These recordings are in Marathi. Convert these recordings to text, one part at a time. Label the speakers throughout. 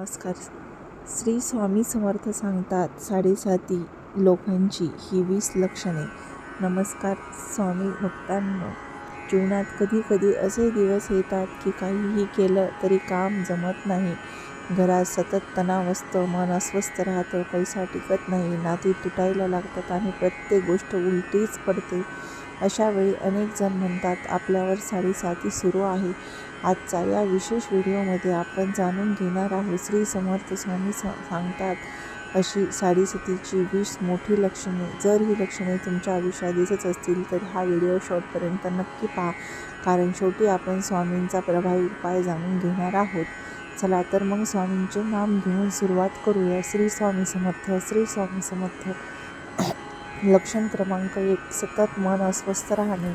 Speaker 1: नमस्कार. श्री स्वामी समर्थ सांगतात साडेसाती लोकांची ही 20 लक्षणे. नमस्कार स्वामी भक्तांनो. जीवनात कधी कधी असे दिवस येतात की काहीही केलं तरी काम जमत नाही. घरात सतत तणाव असतं, मन अस्वस्थ राहतं, पैसा टिकत नाही, नाती तुटायला लागतात आणि प्रत्येक गोष्ट उलटीच पडते. अशा वेळी अनेक जण म्हणतात आपल्यावर साडेसाती सुरू आहे. आजच्या या विशेष व्हिडिओमध्ये आपण जाणून घेणार आहोत श्री समर्थ स्वामी सांगतात अशी साडेसातीची 20 मोठी लक्षणे. जर ही लक्षणे तुमच्या आयुष्यात दिसत असतील तर हा व्हिडिओ शेवटपर्यंत नक्की पहा, कारण शेवटी आपण स्वामींचा प्रभावी उपाय जाणून घेणार आहोत. चला तर मग स्वामींचे नाम घेऊन सुरुवात करूया. श्री स्वामी समर्थ. श्री स्वामी समर्थ. लक्षण क्रमांक 1. सतत मन अस्वस्थ राहणे.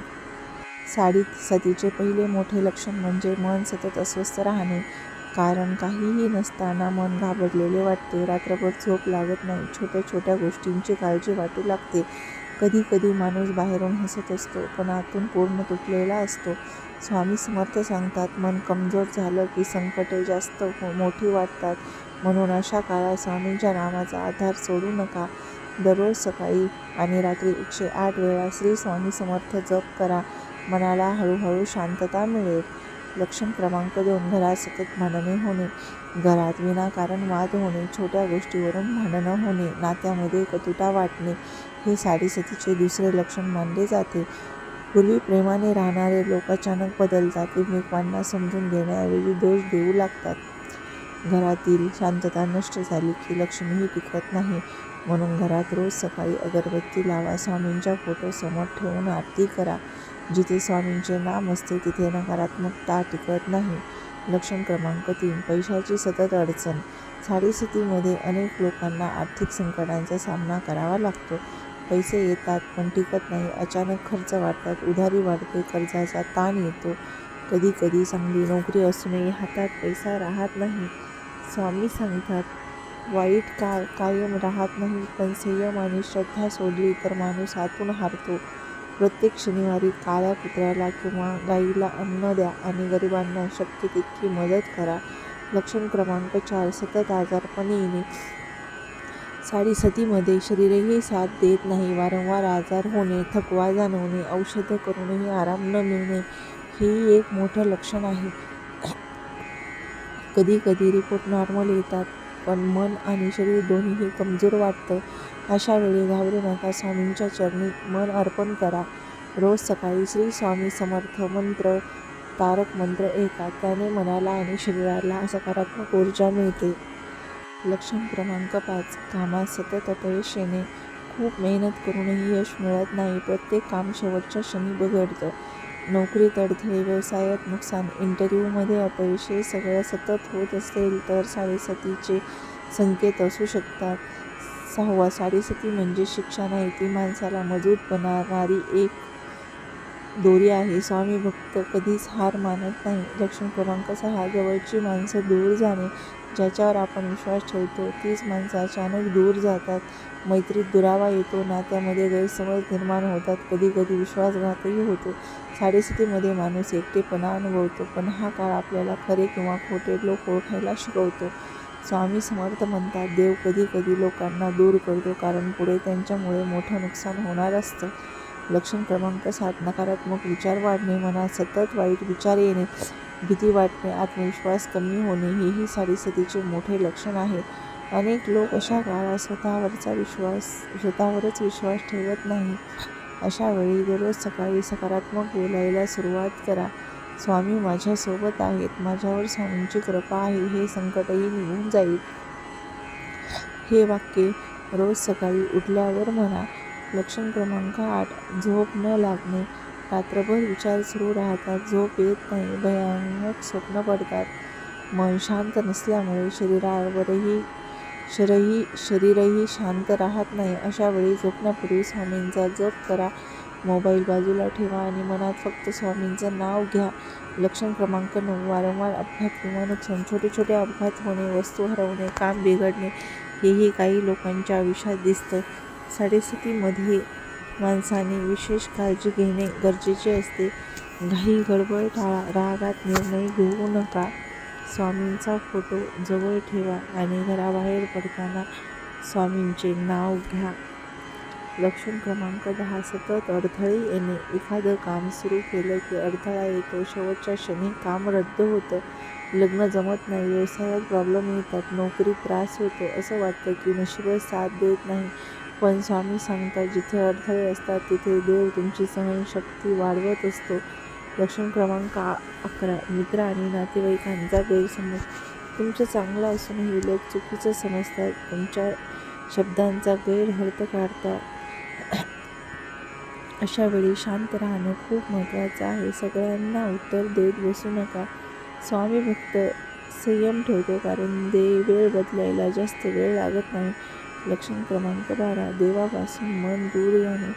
Speaker 1: साडेसातीचे पहिले मोठे लक्षण म्हणजे मन सतत अस्वस्थ राहणे. कारण काहीही नसताना मन घाबरलेले वाटते, रात्रभर झोप लागत नाही, छोट्या छोट्या गोष्टींची काळजी वाटू लागते. कधी कधी माणूस बाहेरून हसत असतो पण आतून पूर्ण तुटलेला असतो. स्वामी समर्थ सांगतात मन कमजोर झालं की संकटे जास्त मोठी वाटतात. म्हणून अशा काळात स्वामींच्या नामाचा आधार सोडू नका. दररोज सकाळी आणि रात्री 108 वेळा श्री स्वामी समर्थ जप करा. मनाला हळूहळू शांतता मिळेल. लक्षण क्रमांक 2. घरात सतत भांडणे होणे. घरात विनाकारण वाद होणे, छोट्या गोष्टीवरून भांडणं होणे, नात्यामध्ये कटुता वाटणे हे साडेसातीचे दुसरे लक्षण मानले जाते. पूर्वी प्रेमाने राहणारे लोक अचानक बदलतात, एकमेकांना समजून घेण्याऐवजी दोष देऊ लागतात. घरातील शांतता नष्ट झाली की लक्ष्मीही टिकत नाही. म्हणून घरात रोज सकाळी अगरबत्ती लावा, स्वामींच्या फोटो समोर ठेवून आरती करा. जिथे स्वामींचे नाम असते तिथे नकारात्मकता टिकत नाही. लक्षण क्रमांक 3. पैशाची सतत अडचण. साडेसातीमध्ये अनेक लोकांना आर्थिक संकटांचा सामना करावा लागतो. पैसे येतात पण टिकत नाही, अचानक खर्च वाढतात, उधारी वाढते, कर्जाचा ताण येतो. कधी कधी चांगली नोकरी असूनही हातात पैसा राहत नाही. स्वामी सांगतात वाईट काळ कायम राहत नाही, पण संयम आणि श्रद्धा सोडली तर माणूस आतून हारतो. प्रत्येक शनिवारी काळ्या कुत्र्याला किंवा गाईला अन्न द्या आणि गरिबांना शक्य तितकी मदत करा. लक्षण क्रमांक 4. सतत आजारपण येणे. साडेसातीमध्ये शरीरही साथ देत नाही. वारंवार आजार होणे, थकवा जाणवणे, औषधं करूनही आराम न मिळणे हे एक मोठं लक्षण आहे. कधी कधी रिपोर्ट नॉर्मल येतात पण मन आणि शरीर दोन्हीही कमजोर वाटतं. अशा वेळी घाबरू नका, स्वामींच्या चरणी मन अर्पण करा. रोज सकाळी श्री स्वामी समर्थ मंत्र, तारक मंत्र ऐका, त्याने मनाला आणि शरीराला सकारात्मक ऊर्जा मिळते. लक्षण क्रमांक 5. कामात सतत अपयश येणे. खूप मेहनत करूनही यश मिळत नाही, प्रत्येक काम शेवटच्या क्षणी बिघडतं. नोकरीत अडथळे, व्यवसायात नुकसान, इंटरव्ह्यूमध्ये अपयश हे सगळं सतत होत असेल तर साडेसातीचे संकेत असू शकतात. 6. साडेसाती म्हणजे शिक्षा नाही, ती माणसाला मजबूत बनवणारी एक दोरी आहे. स्वामी भक्त कधीच हार मानत नाही. लक्षण क्रमांक 6. जवळची माणसं दूर जाणे. ज्याच्यावर आपण विश्वास ठेवतो तीच माणसं अचानक दूर जातात. मैत्रीत दुरावा येतो, नात्यामध्ये गैरसमज निर्माण होतात, कधी कधी विश्वासघातही होतो. साडेसातीमध्ये माणूस एकटेपणा अनुभवतो, पण हा काळ आपल्याला खरे किंवा खोटे लोक ओळखायला शिकवतो. स्वामी समर्थ म्हणतात देव कधी कधी लोकांना दूर करतो कारण पुढे त्यांच्यामुळे मोठं नुकसान होणार असतं. लक्षण क्रमांक 7. नकारात्मक विचार वाढणे. मनात सतत वाईट विचार येणे, भीती वाटणे, आत्मविश्वास कमी होणे हेही साडेसातीचे मोठे लक्षण आहे. अनेक लोक अशा काळात स्वतःवरच विश्वास ठेवत नाही. अशा वेळी दररोज सकाळी सकारात्मक बोलायला सुरुवात करा. स्वामी माझ्यासोबत आहेत, माझ्यावर स्वामींची कृपा आहे, हे संकटही निघून जाईल. हे वाक्य रोज सकाळी उठल्यावर म्हणा. लक्षण क्रमांक 8. झोप न लागणे. रात्रभर विचार सुरू राहतात, झोप येत नाही, भयानक स्वप्न पडतात. मन शांत नसल्यामुळे शरीरही शांत राहत नाही. अशा वेळी झोपण्यापूर्वी स्वामींचा जप करा. मोबाईल बाजूला ठेवा आणि मनात फक्त स्वामींचं नाव घ्या. लक्षण क्रमांक 9. वारंवार अपघात किंवा नुकसान. छोटे छोटे अपघात होणे, वस्तू हरवणे, काम बिघडणे हेही काही लोकांच्या आयुष्यात दिसतं. साडेसातीमध्ये माणसाने विशेष काळजी घेणे गरजेचे असते. घाई गडबड टाळा, रागात निर्णय घेऊ नका. स्वामींचा फोटो जवळ ठेवा आणि घराबाहेर पडताना स्वामींचे नाव घ्या. लक्षण क्रमांक 10. सतत अडथळे येणे. एखादं काम सुरू केलं की अडथळा येतो. शेवटच्या क्षणी काम रद्द होतं. लग्न जमत नाही. व्यवसायात प्रॉब्लेम येतात. नोकरीत त्रास होतो. असं वाटतं की नशीबच साथ देत नाही. पण स्वामी सांगतात, जिथे अडथळे असतात तिथे देव तुमची सहनशक्ती वाढवत असतो. लक्षण क्रमांक 11. मित्र आणि नातेवाईकांचा गैरसमज. तुमचं चांगलं असूनही लोक चुकीचं समजतात. तुमच्या शब्दांचा गैरअर्थ काढतात. अशा वेळी शांत राहणं खूप महत्त्वाचं आहे. सगळ्यांना उत्तर देत बसू नका. स्वामी भक्त संयम ठेवतो, कारण वेळ बदलायला जास्त वेळ लागत नाही. लक्षण क्रमांक 12. देवापासून मन दूर जाणे.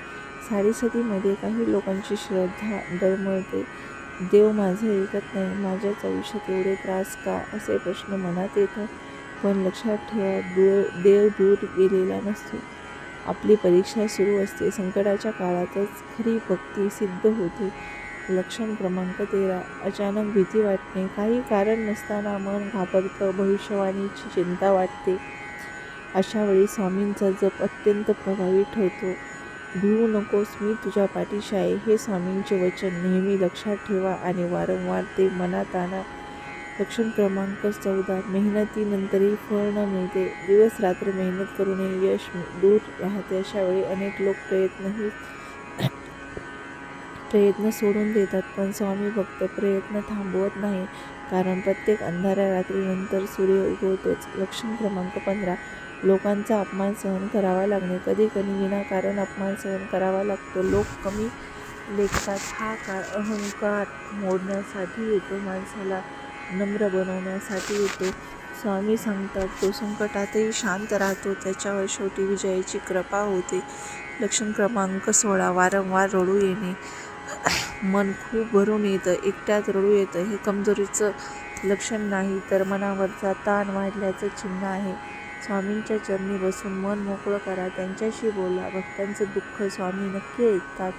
Speaker 1: साडेसातीमध्ये काही लोकांची श्रद्धा डळमळते. देव माझं ऐकत नाही, माझ्याच आयुष्यात एवढे त्रास का, असे प्रश्न मनात येतात. पण लक्षात ठेवा, देव दूर गेलेला नसतो. आपली परीक्षा सुरू असते. संकटाच्या काळातच खरी भक्ती सिद्ध होते. लक्षण क्रमांक 13. अचानक भीती वाटणे. काही कारण नसताना मन घाबरतं. भविष्यवाणीची चिंता वाटते. अशा वेळी स्वामींचा जप अत्यंत प्रभावी ठरतो. भिवू नकोस, मी तुझ्या पाठीशी आहे, हे स्वामींचे वचन नेहमी लक्षात ठेवा आणि वारंवार ते मनात आणा. लक्षण क्रमांक 14. मेहनतीनंतरही फळ न मिळते. दिवस रात्र मेहनत करूनही यश दूर राहते. अशा वेळी अनेक लोक प्रयत्न सोडून देतात, पण स्वामी भक्त प्रयत्न थांबवत नाही, कारण प्रत्येक अंधाऱ्या रात्रीनंतर सूर्य उगवतोच. लक्षण क्रमांक 15. लोकांचा अपमान सहन करावा लागणे. कधी कधी विनाकारण अपमान सहन करावा लागतो. लोक कमी लेखतात. हा काळ अहंकार मोडण्यासाठी येतो, माणसाला नम्र बनवण्यासाठी येतो. स्वामी सांगतात, तो संकटातही शांत राहतो, त्याच्यावर शेवटी विजयाची कृपा होते. लक्षण क्रमांक 16. वारंवार रडू येणे. मन खूप भरून येतं, एकट्यात रडू येतं. हे कमजोरीचं लक्षण नाही, तर मनावरचा ताण वाढल्याचं चिन्ह आहे. स्वामींच्या चरणी बसून मन मोकळं करा, त्यांच्याशी बोला. भक्तांचं दुःख स्वामी नक्की ऐकतात.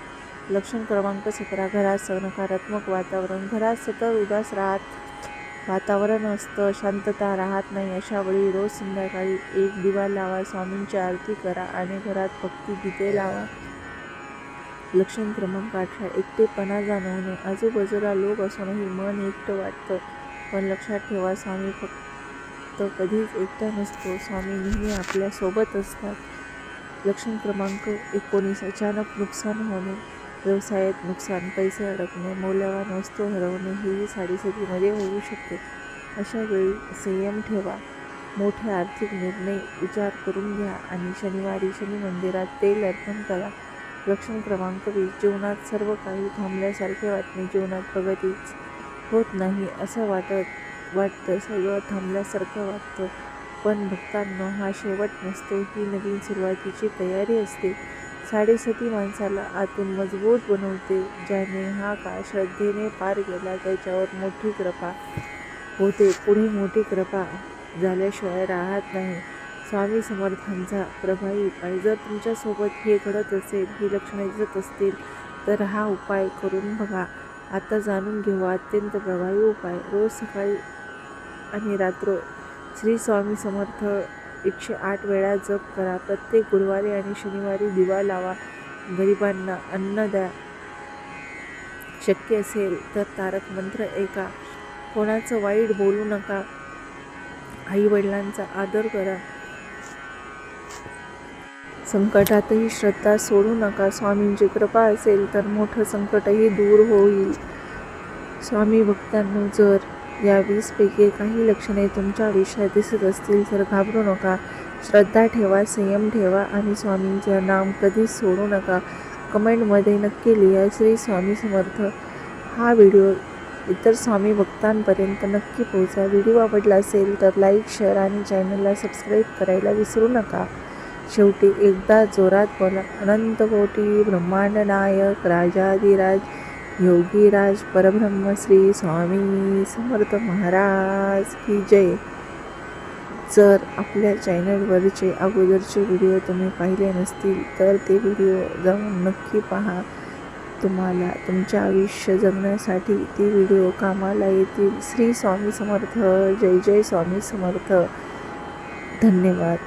Speaker 1: लक्षण क्रमांक 17. घरात नकारात्मक वातावरण. घरात सतत उदास वातावरण असतं, शांतता राहत नाही. अशा वेळी रोज संध्याकाळी एक दिवा लावा, स्वामींची आरती करा आणि घरात भक्तिगीते लावा. लक्षण क्रमांक 18. एकटेपणा जाणवणे. आजूबाजूला लोक असूनही मन एकटं वाटतं, पण लक्षात ठेवा, स्वामी फक्त कधीच एकटा नसतो. स्वामी नेहमी आपल्या सोबत असतात. लक्षण क्रमांक 19. अचानक नुकसान होणे. व्यवसायात नुकसान, पैसे अडकणे, मौल्यवान वस्तू हरवणे हेही साडेसातीमध्ये होऊ शकते. अशा वेळी संयम ठेवा. मोठे आर्थिक निर्णय विचार करून घ्या आणि शनिवारी शनी मंदिरात तेल अर्पण करा. लक्षण क्रमांक 20. जीवनात सर्व काही थांबल्यासारखे वाटणे. जीवनात प्रगतीच होत नाही असं वाटतं, सगळं थांबल्यासारखं वाटतं. पण भक्तांनो, हा शेवट नसतो, ही नवीन सुरुवातीची तयारी असते. साडेसाती माणसाला आतून मजबूत बनवते. ज्याने हा काळ श्रद्धेने पार केला, त्याच्यावर मोठी कृपा होते. पुढे मोठी कृपा झाल्याशिवाय राहत नाही. स्वामी समर्थांचा प्रभावी उपाय. जर तुमच्यासोबत हे घडत असेल, ही लक्षणे दिसत असतील, तर हा उपाय करून बघा. आता जाणून घेऊ अत्यंत प्रभावी उपाय. रोज सकाळी आणि रात्र श्री स्वामी समर्थ 108 वेळा जप करा. प्रत्येक गुरुवारी आणि शनिवारी दिवा लावा. गरिबांना अन्न द्या. शक्य असेल तर तारक मंत्र ऐका. कोणाचं वाईट बोलू नका. आई-वडिलांचा आदर करा. संकटातही श्रद्धा सोडू नका. स्वामींची कृपा असेल तर मोठं संकटही दूर होईल. स्वामी भक्तांनो, जर या 20 पैकी काही लक्षणे तुमच्या आयुष्यात दिसत असतील तर घाबरू नका. श्रद्धा ठेवा, संयम ठेवा आणि स्वामींचे नाम कधीच सोडू नका. कमेंटमध्ये नक्की लिहा, श्री स्वामी समर्थ. हा व्हिडिओ इतर स्वामी भक्तांपर्यंत नक्की पोहोचा. व्हिडिओ आवडला असेल तर लाईक, शेअर आणि चॅनलला सबस्क्राईब करायला विसरू नका. शेवटी एकदा जोरात बोला, अनंत कोटी ब्रह्मांड नायक राजाधिराज योगीराज परब्रह्म श्री स्वामी समर्थ महाराज की जय. जर आपल्या चॅनलवरचे अगोदरचे व्हिडिओ तुम्ही पाहिले नसतील तर ते व्हिडिओ जाऊन नक्की पहा. तुम्हाला तुमचे आयुष्य जगण्यासाठी ते व्हिडिओ कामाला येतील. श्री स्वामी समर्थ. जय जय स्वामी समर्थ. धन्यवाद.